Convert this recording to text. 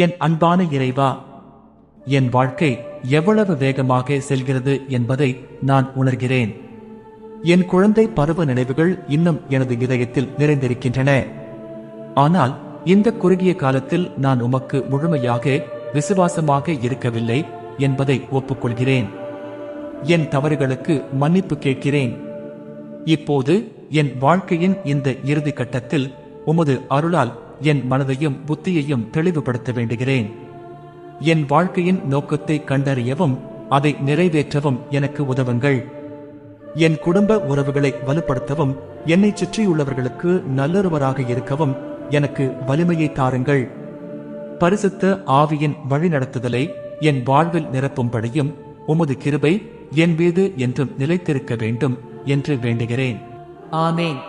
என் அன்பான இறைவா, என் வாழ்க்கை எவ்வளவு வேகமாக செல்கிறது என்பதை நான் உணர்கிறேன். என் குழந்தை பருவ நினைவுகள் இன்னும் எனது இதயத்தில் நிறைந்திருக்கின்றன. ஆனால் இந்த குறுகிய காலத்தில் நான் உமக்கு முழுமையாக விசுவாசமாக இருக்கவில்லை என்பதை ஒப்புக்கொள்கிறேன். என் தவறுகளுக்கு மன்னிப்பு கேட்கிறேன். இப்போது என் வாழ்க்கையின் இந்த இறுதி கட்டத்தில் உமது அருளால் என் மனதையும் புத்தியையும் தெளிவுபடுத்த வேண்டுகிறேன். என் வாழ்க்கையின் நோக்கத்தை கண்டறியவும் அதை நிறைவேற்றவும் எனக்கு உதவுங்கள். என் குடும்ப உறவுகளை வலுப்படுத்தவும் என்னை சுற்றியுள்ளவர்களுக்கு நல்லொருவராக இருக்கவும் எனக்கு வலிமையை தாருங்கள். பரிசுத்த ஆவியின் வழிநடத்துதலை என் வாழ்வில் நிரப்பும்படியும் உமது கிருபை என் மீது என்றும் நிலைத்திருக்க வேண்டும் என்று வேண்டுகிறேன். ஆமேன்.